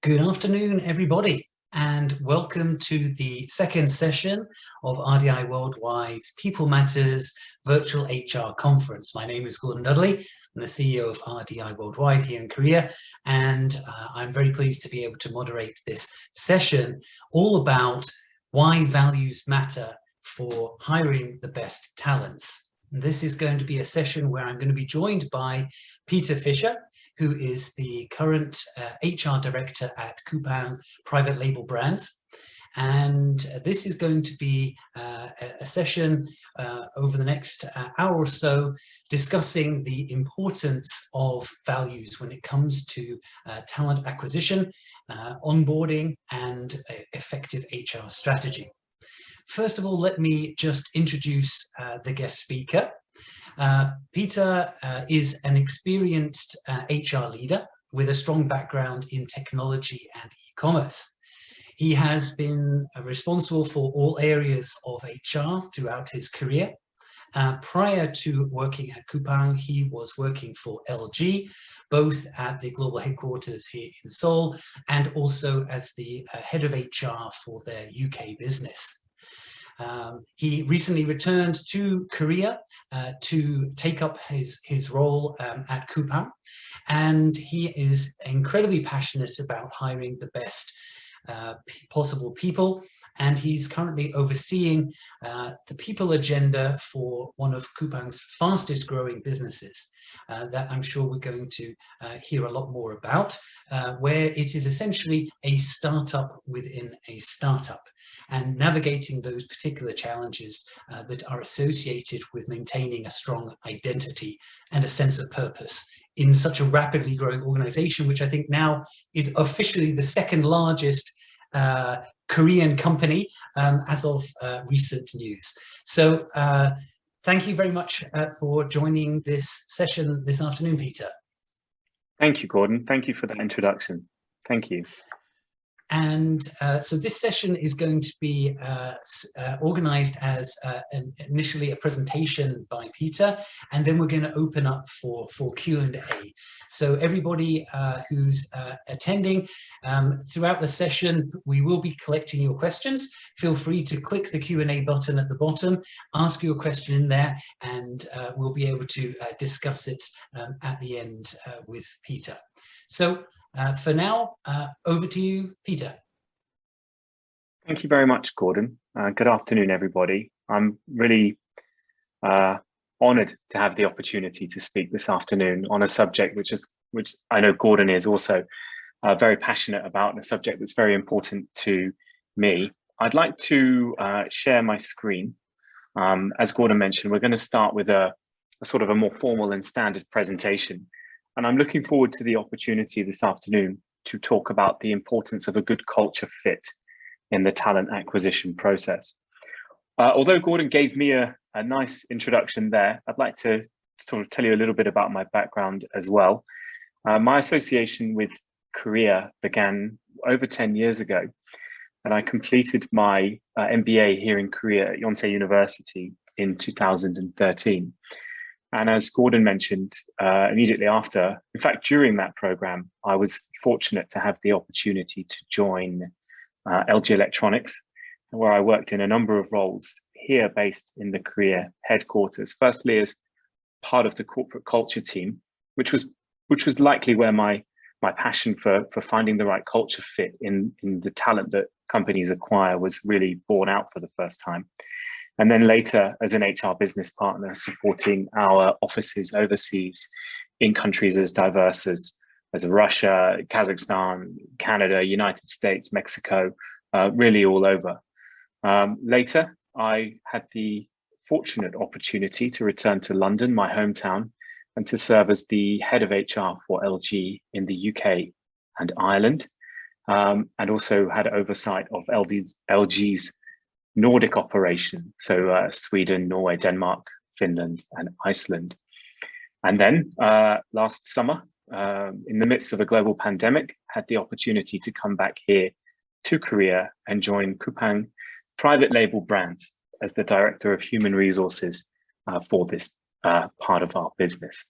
Good afternoon, everybody, and welcome to the second session of RDI Worldwide's People Matters Virtual HR Conference. My name is Gordon Dudley. I'm the CEO of RDI Worldwide here in Korea, and I'm very pleased to be able to moderate this session all about why values matter for hiring the best talents. And this is going to be a session where I'm going to be joined by Peter Fischer, who is the current HR director at Coupang Private Label Brands. And this is going to be a session over the next hour or so discussing the importance of values when it comes to talent acquisition, onboarding, and effective HR strategy. First of all, let me just introduce the guest speaker. Peter is an experienced HR leader with a strong background in technology and e-commerce. He has been responsible for all areas of HR throughout his career. Prior to working at Coupang, he was working for LG, both at the global headquarters here in Seoul and also as the head of HR for their UK business. He recently returned to Korea to take up his role at Coupang, and he is incredibly passionate about hiring the best possible people, and he's currently overseeing the people agenda for one of Coupang's fastest growing businesses that I'm sure we're going to hear a lot more about, where it is essentially a startup within a startup, and navigating those particular challenges that are associated with maintaining a strong identity and a sense of purpose in such a rapidly growing organization, which I think now is officially the second largest Korean company as of recent news. So thank you very much for joining this session this afternoon, Peter. Thank you, Gordon. Thank you for that introduction. Thank you. And so this session is going to be organized as initially a presentation by Peter, and then we're going to open up for Q&A. So everybody who's attending throughout the session, we will be collecting your questions. Feel free to click the Q&A button at the bottom, ask your question in there, and we'll be able to discuss it at the end with Peter. So for now, over to you, Peter. Thank you very much, Gordon. Good afternoon, everybody. I'm really honored to have the opportunity to speak this afternoon on a subject which I know Gordon is also very passionate about, and a subject that's very important to me. I'd like to share my screen. As Gordon mentioned, we're going to start with a sort of a more formal and standard presentation. And I'm looking forward to the opportunity this afternoon to talk about the importance of a good culture fit in the talent acquisition process. Although Gordon gave me a nice introduction there, I'd like to sort of tell you a little bit about my background as well. My association with Korea began over 10 years ago, and I completed my MBA here in Korea at Yonsei University in 2013. And as Gordon mentioned, immediately after, in fact, during that program, I was fortunate to have the opportunity to join LG Electronics, where I worked in a number of roles here based in the Korea headquarters. Firstly, as part of the corporate culture team, which was likely where my passion for finding the right culture fit in the talent that companies acquire was really borne out for the first time. And then later as an HR business partner, supporting our offices overseas in countries as diverse as Russia, Kazakhstan, Canada, United States, Mexico, really all over. Later, I had the fortunate opportunity to return to London, my hometown, and to serve as the head of HR for LG in the UK and Ireland, and also had oversight of LG's Nordic operation, so Sweden, Norway, Denmark, Finland, and Iceland. And then last summer, in the midst of a global pandemic, had the opportunity to come back here to Korea and join Coupang Private Label Brands as the Director of Human Resources for this part of our business.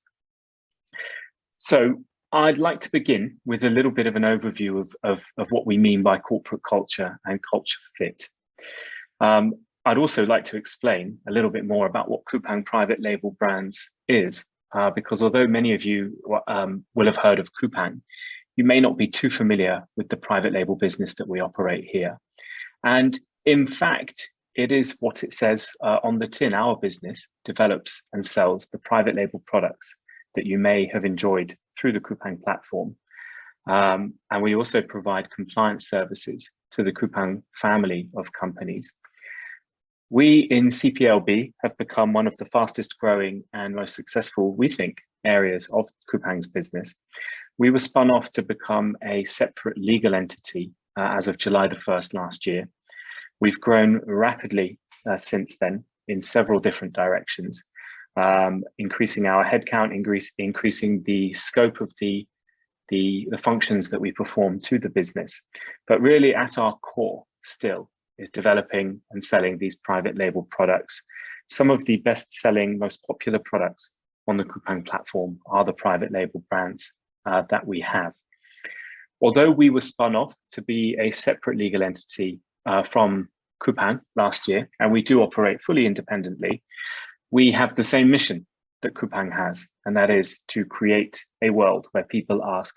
So I'd like to begin with a little bit of an overview of what we mean by corporate culture and culture fit. I'd also like to explain a little bit more about what Coupang private label brands is, because although many of you will have heard of Coupang, you may not be too familiar with the private label business that we operate here. And in fact, it is what it says on the tin. Our business develops and sells the private label products that you may have enjoyed through the Coupang platform. And we also provide compliance services to the Coupang family of companies. We in CPLB have become one of the fastest growing and most successful, we think, areas of Coupang's business. We were spun off to become a separate legal entity as of July the 1st last year. We've grown rapidly since then in several different directions, increasing our headcount, increasing the scope of the functions that we perform to the business. But really at our core still is developing and selling these private label products. Some of the best selling, most popular products on the Coupang platform are the private label brands that we have. Although we were spun off to be a separate legal entity from Coupang last year, and we do operate fully independently, we have the same mission that Coupang has, and that is to create a world where people ask,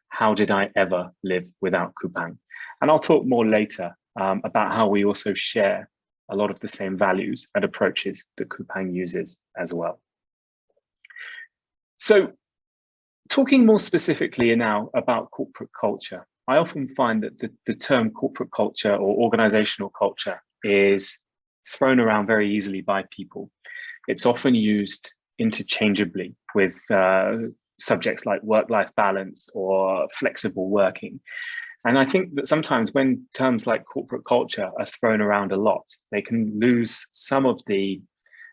how did I ever live without Coupang? And I'll talk more later about how we also share a lot of the same values and approaches that Coupang uses as well. So talking more specifically now about corporate culture, I often find that the term corporate culture or organizational culture is thrown around very easily by people. It's often used interchangeably with subjects like work-life balance or flexible working. And I think that sometimes when terms like corporate culture are thrown around a lot, they can lose some of the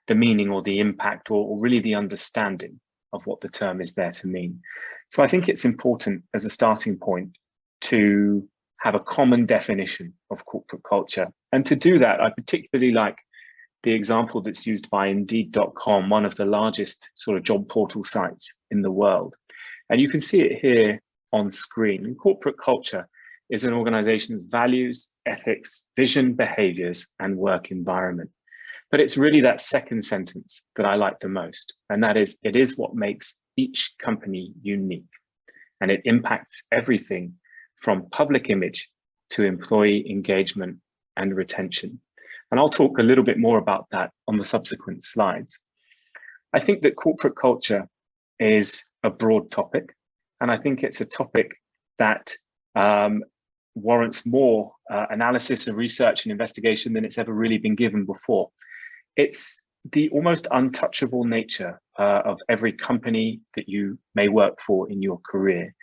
meaning or the impact or really the understanding of what the term is there to mean. So I think it's important as a starting point to have a common definition of corporate culture. And to do that, I particularly like the example that's used by Indeed.com, one of the largest sort of job portal sites in the world. And you can see it here on screen. And corporate culture is an organization's values, ethics, vision, behaviors, and work environment. But it's really that second sentence that I like the most. And that is, it is what makes each company unique. And it impacts everything from public image to employee engagement and retention. And I'll talk a little bit more about that on the subsequent slides. I think that corporate culture is a broad topic, and I think it's a topic that warrants more analysis and research and investigation than it's ever really been given before. It's the almost untouchable nature of every company that you may work for in your career.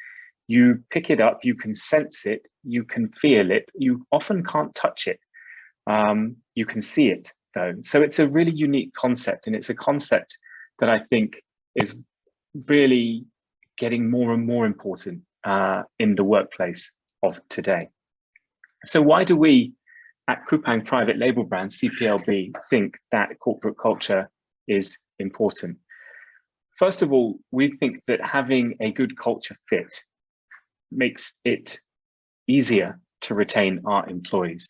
You pick it up, you can sense it, you can feel it, you often can't touch it. You can see it though. So it's a really unique concept, and it's a concept that I think is really getting more and more important in the workplace of today. So why do we at Coupang private label brand CPLB think that corporate culture is important? First of all, we think that having a good culture fit makes it easier to retain our employees.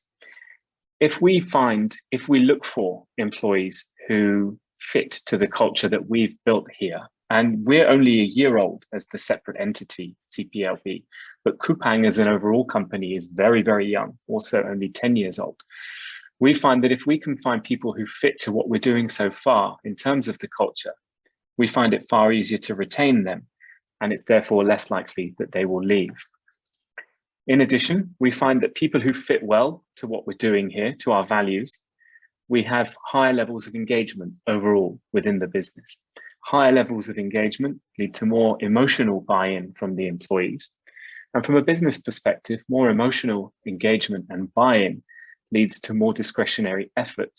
If we look for employees who fit to the culture that we've built here, and we're only a year old as the separate entity, CPLB, but Coupang as an overall company is very, very young, also only 10 years old. We find that if we can find people who fit to what we're doing so far in terms of the culture, we find it far easier to retain them, and it's therefore less likely that they will leave. In addition, we find that people who fit well to what we're doing here, to our values, we have higher levels of engagement overall within the business. Higher levels of engagement lead to more emotional buy-in from the employees. And from a business perspective, more emotional engagement and buy-in leads to more discretionary effort.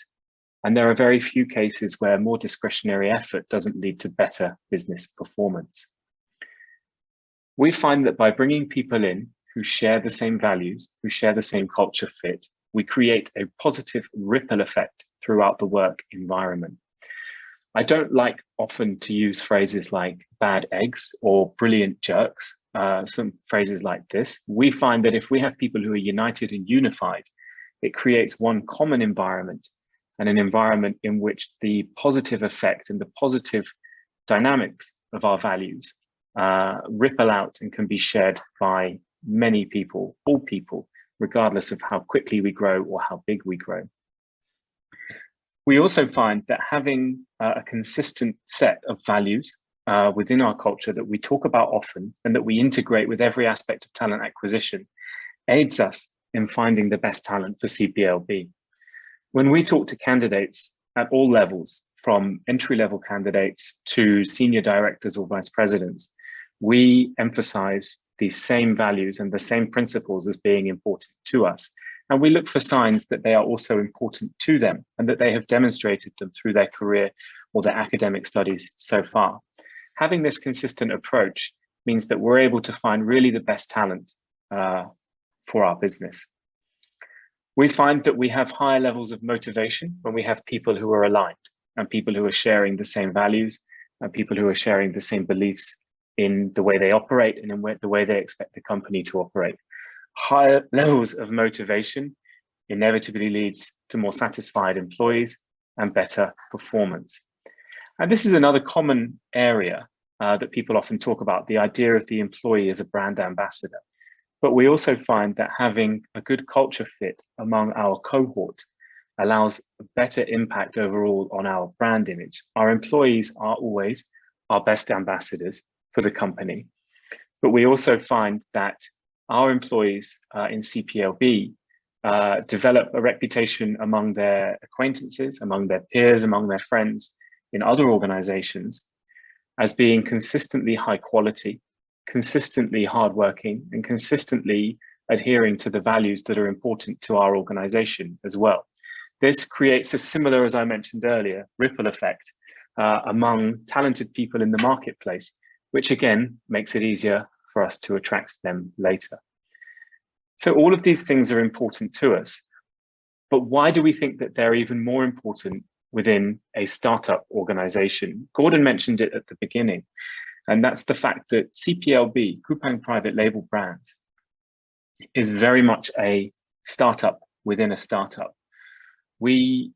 And there are very few cases where more discretionary effort doesn't lead to better business performance. We find that by bringing people in who share the same values, who share the same culture fit, we create a positive ripple effect throughout the work environment. I don't like often to use phrases like bad eggs or brilliant jerks, some phrases like this. We find that if we have people who are united and unified, it creates one common environment, and an environment in which the positive effect and the positive dynamics of our values ripple out and can be shared by many people, all people, regardless of how quickly we grow or how big we grow. We also find that having a consistent set of values within our culture that we talk about often and that we integrate with every aspect of talent acquisition aids us in finding the best talent for CPLB. When we talk to candidates at all levels, from entry-level candidates to senior directors or vice presidents, we emphasize the same values and the same principles as being important to us. And we look for signs that they are also important to them and that they have demonstrated them through their career or their academic studies so far. Having this consistent approach means that we're able to find really the best talent for our business. We find that we have higher levels of motivation when we have people who are aligned and people who are sharing the same values and people who are sharing the same beliefs in the way they operate and in the way they expect the company to operate. Higher levels of motivation inevitably leads to more satisfied employees and better performance. And this is another common area that people often talk about, the idea of the employee as a brand ambassador. But we also find that having a good culture fit among our cohort allows a better impact overall on our brand image. Our employees are always our best ambassadors for the company. But we also find that our employees in CPLB develop a reputation among their acquaintances, among their peers, among their friends in other organizations as being consistently high quality, consistently hardworking, and consistently adhering to the values that are important to our organization as well. This creates a similar, as I mentioned earlier, ripple effect among talented people in the marketplace, which again makes it easier for us to attract them later. So all of these things are important to us, but why do we think that they're even more important within a startup organization? Gordon mentioned it at the beginning, and that's the fact that CPLB, Coupang Private Label Brands, is very much a startup within a startup. We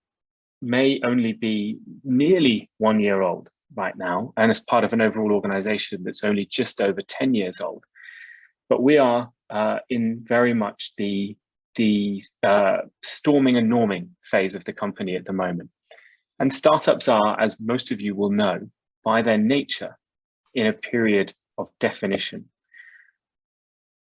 may only be nearly 1 year old right now, and as part of an overall organization that's only just over 10 years old. But we are in very much the storming and norming phase of the company at the moment. And startups are, as most of you will know, by their nature, in a period of definition.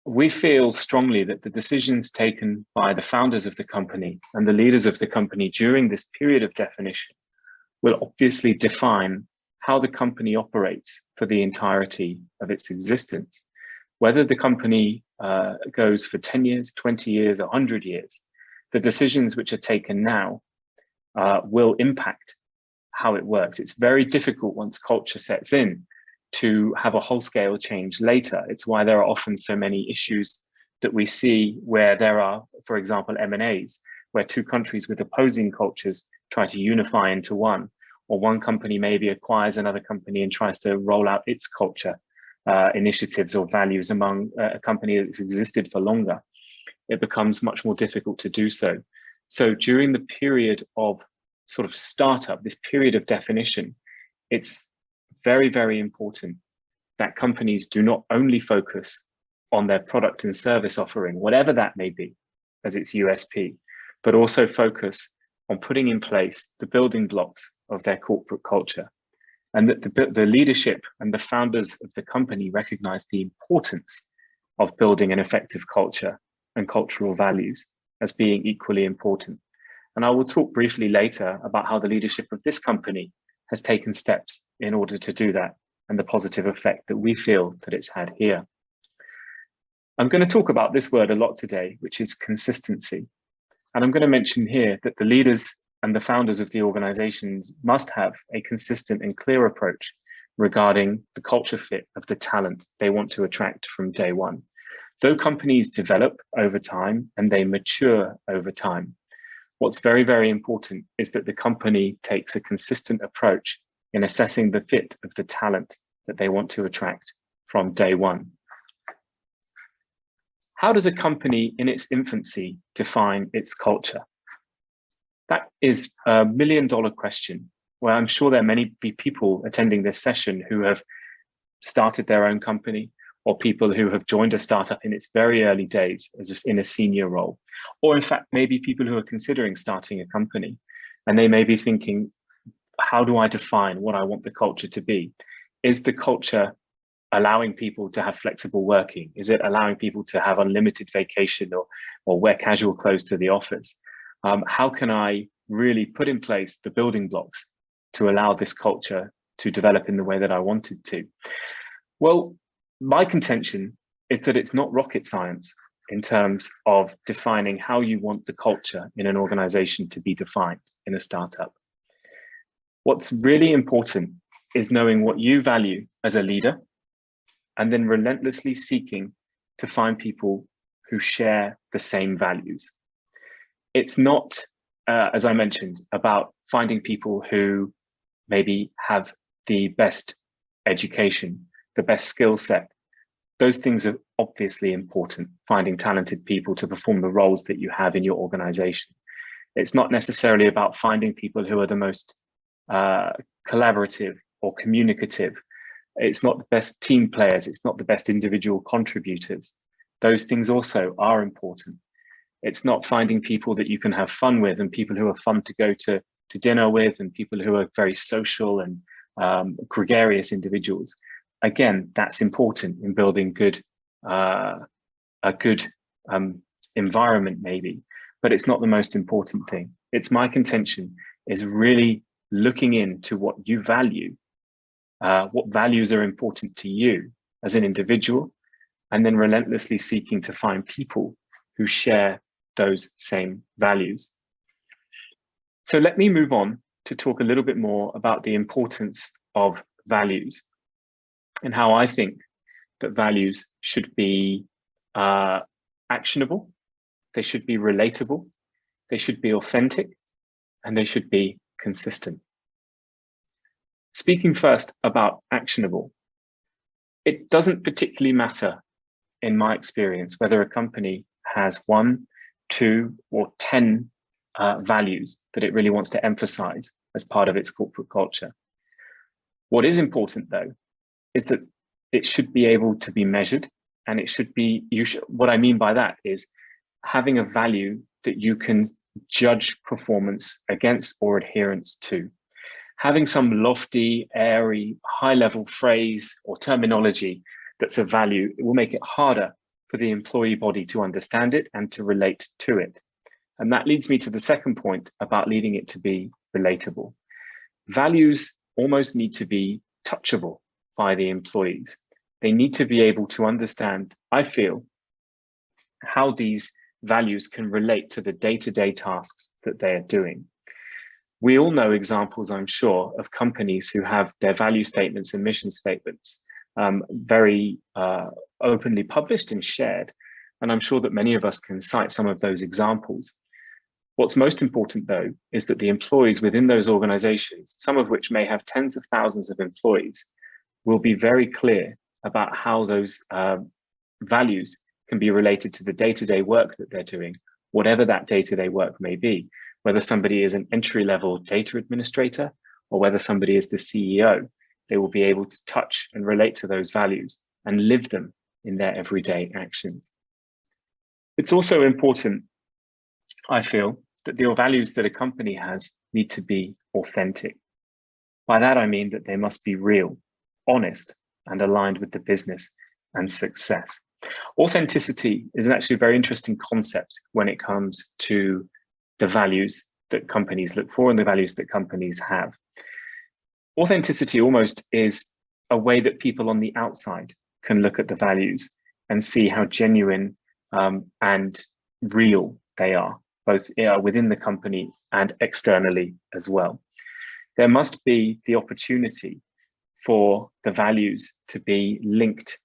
We feel strongly that the decisions taken by the founders of the company and the leaders of the company during this period of definition will obviously define how the company operates for the entirety of its existence. Whether the company goes for 10 years, 20 years, 100 years, the decisions which are taken now will impact how it works. It's very difficult once culture sets in to have a whole-scale change later. It's why there are often so many issues that we see where there are, for example, M&As, where two countries with opposing cultures try to unify into one, or one company maybe acquires another company and tries to roll out its culture initiatives or values among a company that's existed for longer. It becomes much more difficult to do so. So during the period of sort of startup, this period of definition, it's very, very important that companies do not only focus on their product and service offering, whatever that may be, as its USP, but also focus on putting in place the building blocks of their corporate culture. And that the leadership and the founders of the company recognize the importance of building an effective culture and cultural values as being equally important. And I will talk briefly later about how the leadership of this company has taken steps in order to do that and the positive effect that we feel that it's had here. I'm going to talk about this word a lot today, which is consistency. And I'm going to mention here that the leaders and the founders of the organizations must have a consistent and clear approach regarding the culture fit of the talent they want to attract from day one. Though companies develop over time and they mature over time, what's very, very important is that the company takes a consistent approach in assessing the fit of the talent that they want to attract from day one. How does a company in its infancy define its culture? That is a million-dollar question, where I'm sure there are many people attending this session who have started their own company, or people who have joined a startup in its very early days in a senior role, or in fact, maybe people who are considering starting a company, and they may be thinking, how do I define what I want the culture to be? Is the culture allowing people to have flexible working? Is it allowing people to have unlimited vacation or wear casual clothes to the office? How can I really put in place the building blocks to allow this culture to develop in the way that I want it to? Well, my contention is that it's not rocket science in terms of defining how you want the culture in an organization to be defined in a startup. What's really important is knowing what you value as a leader, and then relentlessly seeking to find people who share the same values. It's not, as I mentioned, about finding people who maybe have the best education, the best skill set. Those things are obviously important, finding talented people to perform the roles that you have in your organization. It's not necessarily about finding people who are the most collaborative or communicative. It's not the best team players. It's not the best individual contributors. Those things also are important. It's not finding people that you can have fun with and people who are fun to go to dinner with and people who are very social and gregarious individuals. Again, that's important in building a good environment maybe, but it's not the most important thing. It's my contention is really looking into what you value, what values are important to you as an individual, and then relentlessly seeking to find people who share those same values. So let me move on to talk a little bit more about the importance of values and how I think that values should be actionable, they should be relatable, they should be authentic, and they should be consistent. Speaking first about actionable, it doesn't particularly matter in my experience whether a company has 1, 2, or 10 values that it really wants to emphasize as part of its corporate culture. What is important though is that it should be able to be measured, and it should be, what I mean by that is having a value that you can judge performance against or adherence to. Having some lofty, airy, high-level phrase or terminology that's a value, it will make it harder for the employee body to understand it and to relate to it. And that leads me to the second point about leading it to be relatable. Values almost need to be touchable by the employees. They need to be able to understand, I feel, how these values can relate to the day-to-day tasks that they are doing. We all know examples, I'm sure, of companies who have their value statements and mission statements very openly published and shared. And I'm sure that many of us can cite some of those examples. What's most important, though, is that the employees within those organizations, some of which may have tens of thousands of employees, will be very clear about how those values can be related to the day-to-day work that they're doing, whatever that day-to-day work may be, whether somebody is an entry-level data administrator or whether somebody is the CEO, they will be able to touch and relate to those values and live them in their everyday actions. It's also important, I feel, that the values that a company has need to be authentic. By that, I mean that they must be real, honest, and aligned with the business and success. Authenticity is actually a very interesting concept when it comes to the values that companies look for and the values that companies have. Authenticity almost is a way that people on the outside can look at the values and see how genuine and real they are, both within the company and externally as well. There must be the opportunity for the values to be linked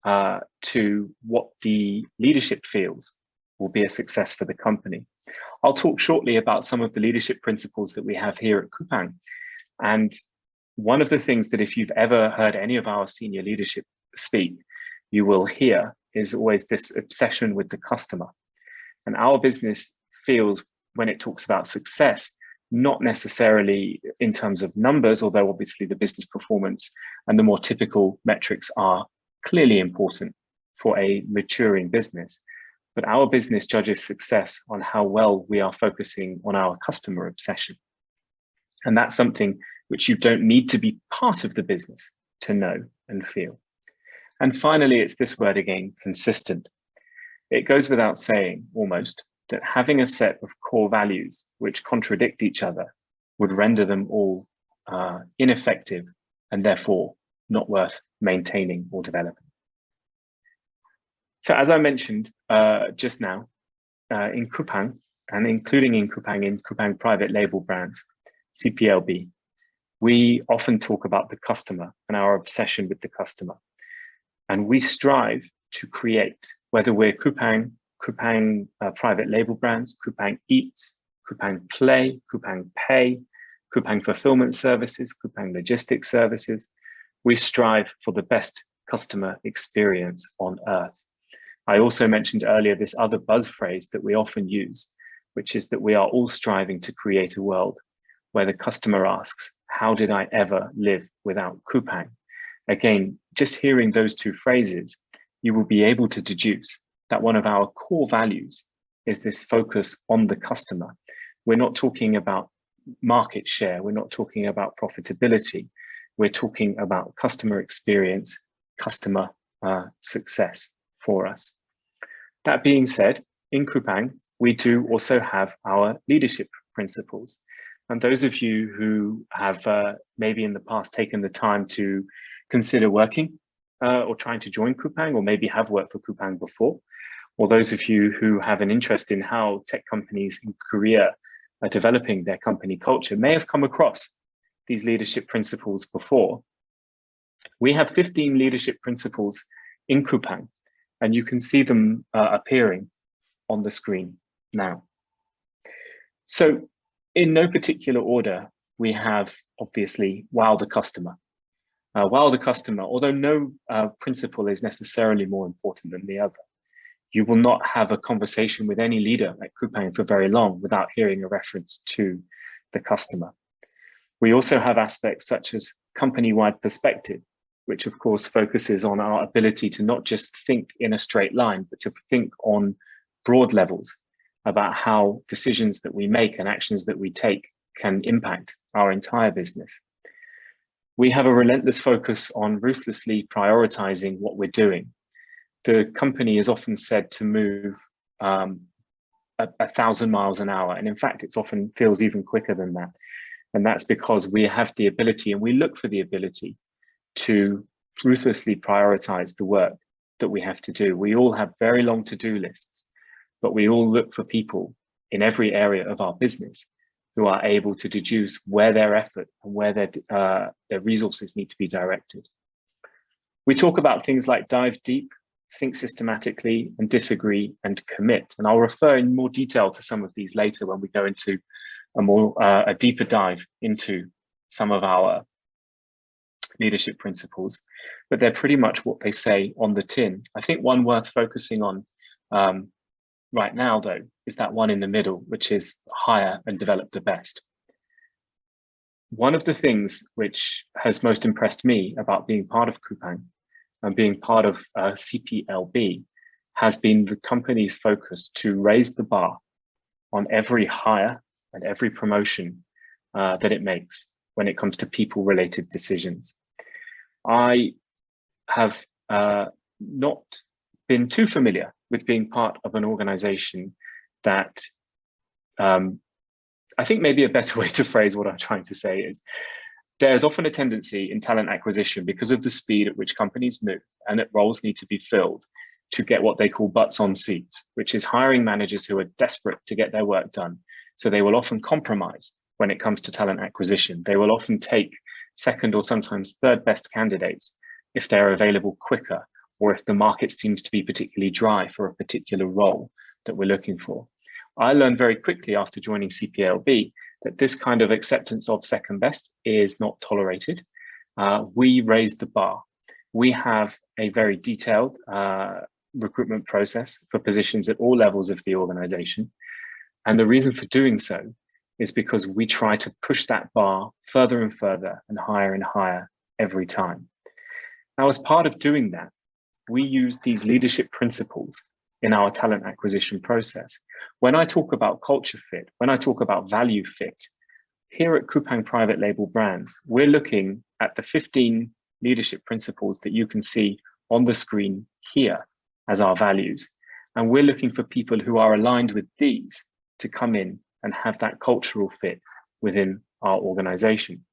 to what the leadership feels will be a success for the company. I'll talk shortly about some of the leadership principles that we have here at Coupang. And One of the things that if you've ever heard any of our senior leadership speak, you will hear is always this obsession with the customer. And our business feels, when it talks about success, not necessarily in terms of numbers, although obviously the business performance and the more typical metrics are clearly important for a maturing business. But our business judges success on how well we are focusing on our customer obsession. And that's something which you don't need to be part of the business to know and feel. And finally, it's this word again, consistent. It goes without saying, almost, that having a set of core values which contradict each other would render them all ineffective and therefore not worth maintaining or developing. So as I mentioned just now, in Coupang, and including in Coupang private label brands, CPLB, we often talk about the customer and our obsession with the customer. And we strive to create, whether we're Coupang private label brands, Coupang Eats, Coupang Play, Coupang Pay, Coupang Fulfillment Services, Coupang Logistics Services, we strive for the best customer experience on earth. I also mentioned earlier this other buzz phrase that we often use, which is that we are all striving to create a world where the customer asks, how did I ever live without Coupang? Again, just hearing those two phrases, you will be able to deduce that one of our core values is this focus on the customer. We're not talking about market share. We're not talking about profitability. We're talking about customer experience, customer success for us. That being said, in Coupang, we do also have our leadership principles. And those of you who have maybe in the past taken the time to consider working or trying to join Coupang, or maybe have worked for Coupang before, or those of you who have an interest in how tech companies in Korea are developing their company culture may have come across these leadership principles before. We have 15 leadership principles in Coupang, and you can see them appearing on the screen now. So in no particular order, we have obviously wow the customer. Wow the customer, although no principle is necessarily more important than the other. You will not have a conversation with any leader at Coupang for very long without hearing a reference to the customer. We also have aspects such as company-wide perspective, which of course focuses on our ability to not just think in a straight line, but to think on broad levels about how decisions that we make and actions that we take can impact our entire business. We have a relentless focus on ruthlessly prioritizing what we're doing. The company is often said to move 1,000 miles an hour. And in fact, it often feels even quicker than that. And that's because we have the ability, and we look for the ability to ruthlessly prioritize the work that we have to do. We all have very long to-do lists, but we all look for people in every area of our business who are able to deduce where their effort and where their resources need to be directed. We talk about things like dive deep, think systematically, and disagree and commit. And I'll refer in more detail to some of these later when we go into a deeper dive into some of our leadership principles, but they're pretty much what they say on the tin. I think one worth focusing on right now, though, is that one in the middle, which is hire and develop the best. One of the things which has most impressed me about being part of Coupang and being part of CPLB has been the company's focus to raise the bar on every hire and every promotion that it makes when it comes to people-related decisions. I have not been too familiar with being part of an organization that I think maybe a better way to phrase what I'm trying to say is there's often a tendency in talent acquisition, because of the speed at which companies move and that roles need to be filled, to get what they call butts on seats, which is hiring managers who are desperate to get their work done. So they will often compromise when it comes to talent acquisition. They will often take second or sometimes third best candidates if they're available quicker, or if the market seems to be particularly dry for a particular role that we're looking for. I learned very quickly after joining CPLB that this kind of acceptance of second best is not tolerated, we raise the bar. We have a very detailed recruitment process for positions at all levels of the organization. And the reason for doing so is because we try to push that bar further and further and higher every time. Now, as part of doing that, we use these leadership principles in our talent acquisition process. When I talk about culture fit, when I talk about value fit, here at Coupang Private Label Brands, we're looking at the 15 leadership principles that you can see on the screen here as our values. And we're looking for people who are aligned with these to come in and have that cultural fit within our organization.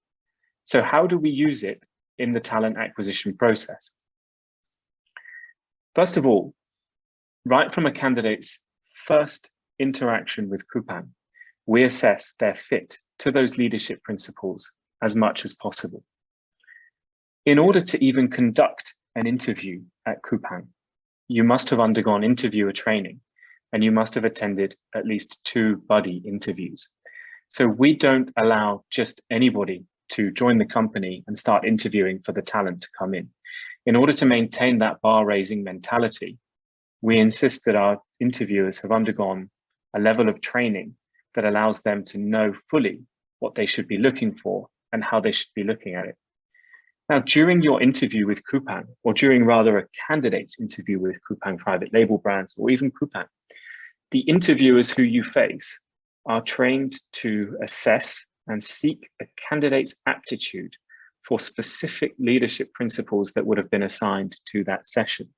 So how do we use it in the talent acquisition process? First of all, right from a candidate's first interaction with Coupang, we assess their fit to those leadership principles as much as possible. In order to even conduct an interview at Coupang, you must have undergone interviewer training and you must have attended at least 2 buddy interviews. So we don't allow just anybody to join the company and start interviewing for the talent to come in. In order to maintain that bar raising mentality, we insist that our interviewers have undergone a level of training that allows them to know fully what they should be looking for and how they should be looking at it. Now, during your interview with Coupang, or during rather a candidate's interview with Coupang Private Label Brands, or even Coupang, the interviewers who you face are trained to assess and seek a candidate's aptitude for specific leadership principles that would have been assigned to that session.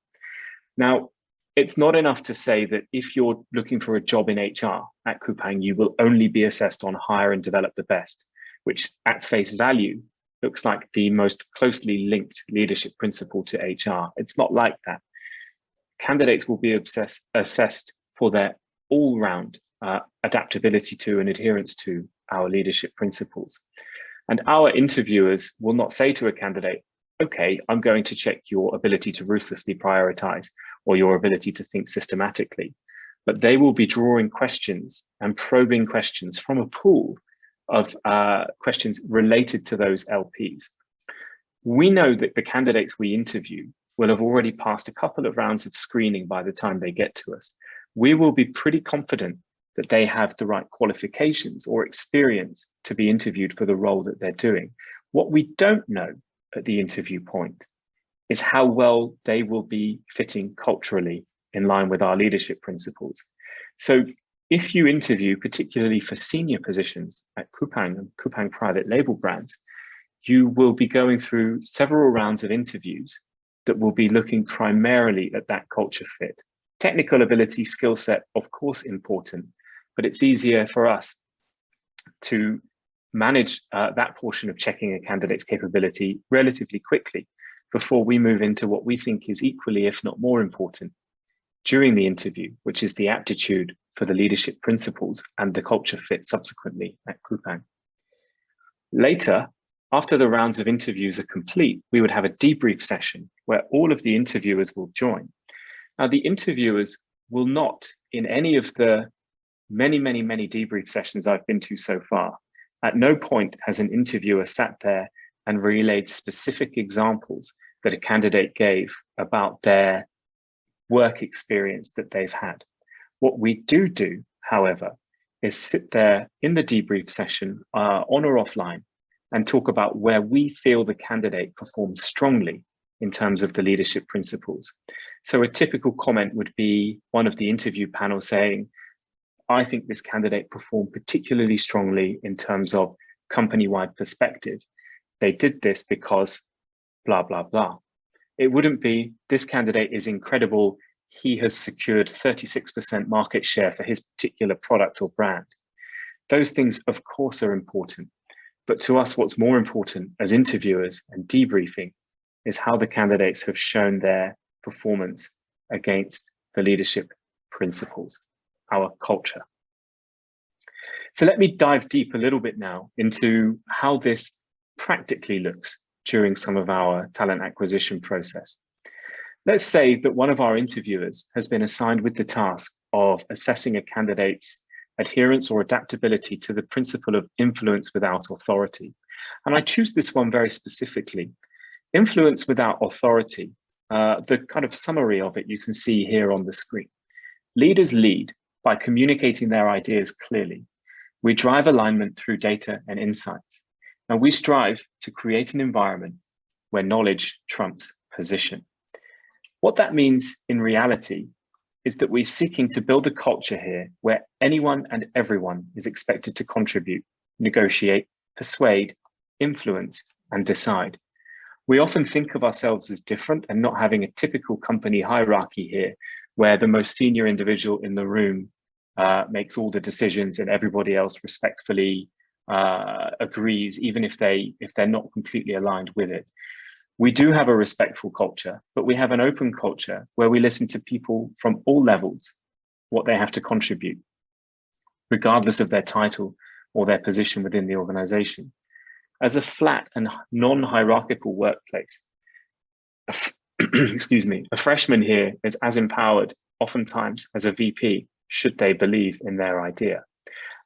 Now, it's not enough to say that if you're looking for a job in HR at Coupang, you will only be assessed on hire and develop the best, which at face value looks like the most closely linked leadership principle to HR. It's not like that. Candidates will be assessed for their all-round adaptability to and adherence to our leadership principles. And our interviewers will not say to a candidate, okay, I'm going to check your ability to ruthlessly prioritize or your ability to think systematically, but they will be drawing questions and probing questions from a pool of questions related to those LPs. We know that the candidates we interview will have already passed a couple of rounds of screening by the time they get to us. We will be pretty confident that they have the right qualifications or experience to be interviewed for the role that they're doing. What we don't know at the interview point is how well they will be fitting culturally in line with our leadership principles. So if you interview, particularly for senior positions at Coupang and Coupang Private Label Brands, you will be going through several rounds of interviews that will be looking primarily at that culture fit. Technical ability, skill set, of course, important, but it's easier for us to manage that portion of checking a candidate's capability relatively quickly before we move into what we think is equally, if not more important, during the interview, which is the aptitude for the leadership principles and the culture fit subsequently at Coupang. Later, after the rounds of interviews are complete, we would have a debrief session where all of the interviewers will join. Now, the interviewers will not, in any of the many debrief sessions I've been to so far, at no point has an interviewer sat there and relayed specific examples that a candidate gave about their work experience that they've had. What we do, however, is sit there in the debrief session on or offline and talk about where we feel the candidate performed strongly in terms of the leadership principles. So a typical comment would be one of the interview panel saying, I think this candidate performed particularly strongly in terms of company-wide perspective. They did this because blah, blah, blah. It wouldn't be, this candidate is incredible. He has secured 36% market share for his particular product or brand. Those things, of course, are important. But to us, what's more important as interviewers and debriefing is how the candidates have shown their performance against the leadership principles, our culture. So let me dive deep a little bit now into how this practically looks during some of our talent acquisition process. Let's say that one of our interviewers has been assigned with the task of assessing a candidate's adherence or adaptability to the principle of influence without authority. And I choose this one very specifically. Influence without authority. The kind of summary of it you can see here on the screen. Leaders lead by communicating their ideas clearly. We drive alignment through data and insights. And we strive to create an environment where knowledge trumps position. What that means in reality is that we're seeking to build a culture here where anyone and everyone is expected to contribute, negotiate, persuade, influence, and decide. We often think of ourselves as different and not having a typical company hierarchy here, where the most senior individual in the room makes all the decisions and everybody else respectfully agrees, even if they're not completely aligned with it. We do have a respectful culture, but we have an open culture where we listen to people from all levels, what they have to contribute, regardless of their title or their position within the organization. As a flat and non-hierarchical workplace, excuse me, a freshman here is as empowered oftentimes as a VP, should they believe in their idea.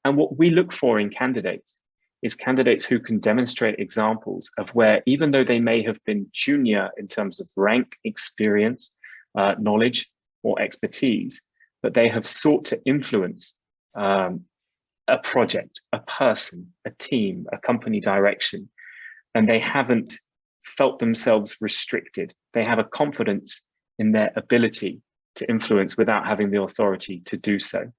And what we look for in candidates is candidates who can demonstrate examples of where, even though they may have been junior in terms of rank, experience, knowledge, or expertise, but they have sought to influence a project, a person, a team, a company direction, and they haven't felt themselves restricted. They have a confidence in their ability to influence without having the authority to do so.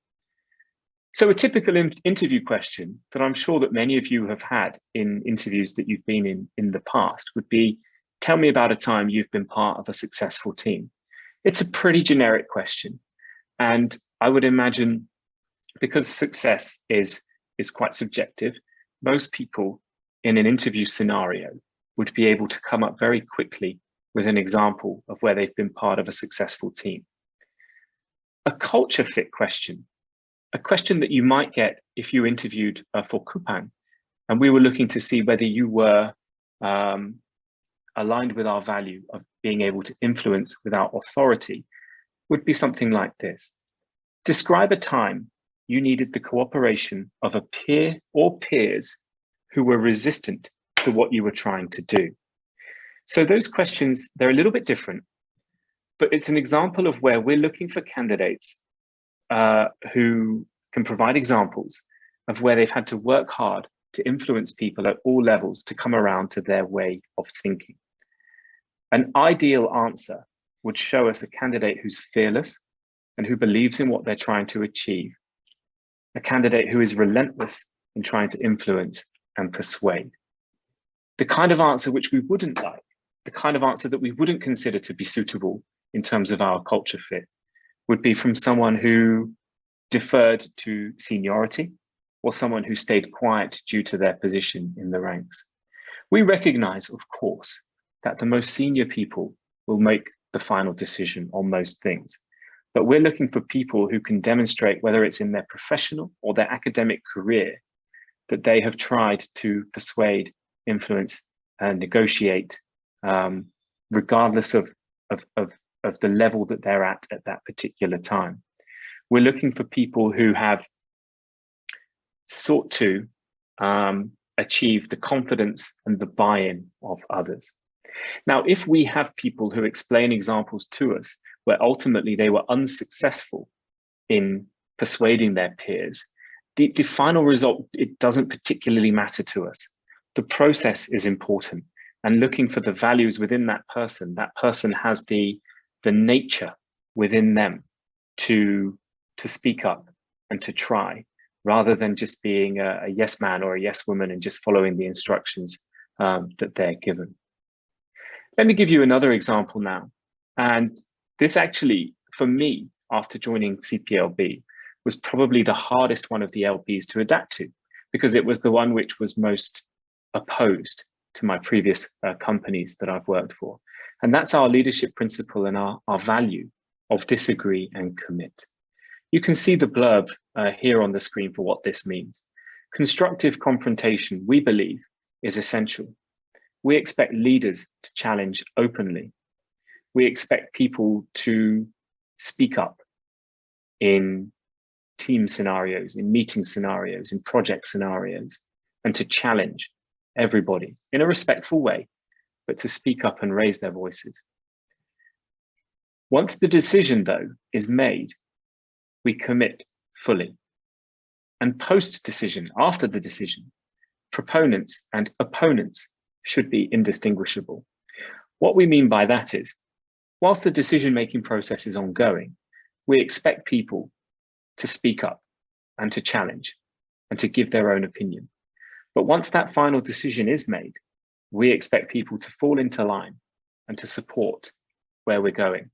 So a typical interview question that I'm sure that many of you have had in interviews that you've been in the past would be, tell me about a time you've been part of a successful team. It's a pretty generic question. And I would imagine, because success is quite subjective, most people in an interview scenario would be able to come up very quickly with an example of where they've been part of a successful team. A culture fit question, a question that you might get if you interviewed for Coupang, and we were looking to see whether you were aligned with our value of being able to influence without authority, would be something like this. Describe a time you needed the cooperation of a peer or peers who were resistant to what you were trying to do. So those questions, they're a little bit different, but it's an example of where we're looking for candidates who can provide examples of where they've had to work hard to influence people at all levels to come around to their way of thinking. An ideal answer would show us a candidate who's fearless and who believes in what they're trying to achieve, a candidate who is relentless in trying to influence and persuade. The kind of answer which we wouldn't like, the kind of answer that we wouldn't consider to be suitable in terms of our culture fit, would be from someone who deferred to seniority or someone who stayed quiet due to their position in the ranks. We recognize, of course, that the most senior people will make the final decision on most things. But we're looking for people who can demonstrate, whether it's in their professional or their academic career, that they have tried to persuade, influence, and negotiate, regardless of the level that they're at that particular time. We're looking for people who have sought to achieve the confidence and the buy-in of others. Now, if we have people who explain examples to us where ultimately they were unsuccessful in persuading their peers, the final result, it doesn't particularly matter to us. The process is important, and looking for the values within that person has the nature within them to speak up and to try, rather than just being a yes man or a yes woman and just following the instructions that they're given. Let me give you another example now. And this actually, for me, after joining CPLB, was probably the hardest one of the LBs to adapt to, because it was the one which was most opposed to my previous companies that I've worked for. And that's our leadership principle and our value of disagree and commit. You can see the blurb here on the screen for what this means. Constructive confrontation, we believe, is essential. We expect leaders to challenge openly. We expect people to speak up in team scenarios, in meeting scenarios, in project scenarios, and to challenge everybody, in a respectful way, but to speak up and raise their voices. Once the decision, though, is made, we commit fully. And post-decision, after the decision, proponents and opponents should be indistinguishable. What we mean by that is, whilst the decision-making process is ongoing, we expect people to speak up and to challenge and to give their own opinion. But once that final decision is made, we expect people to fall into line and to support where we're going.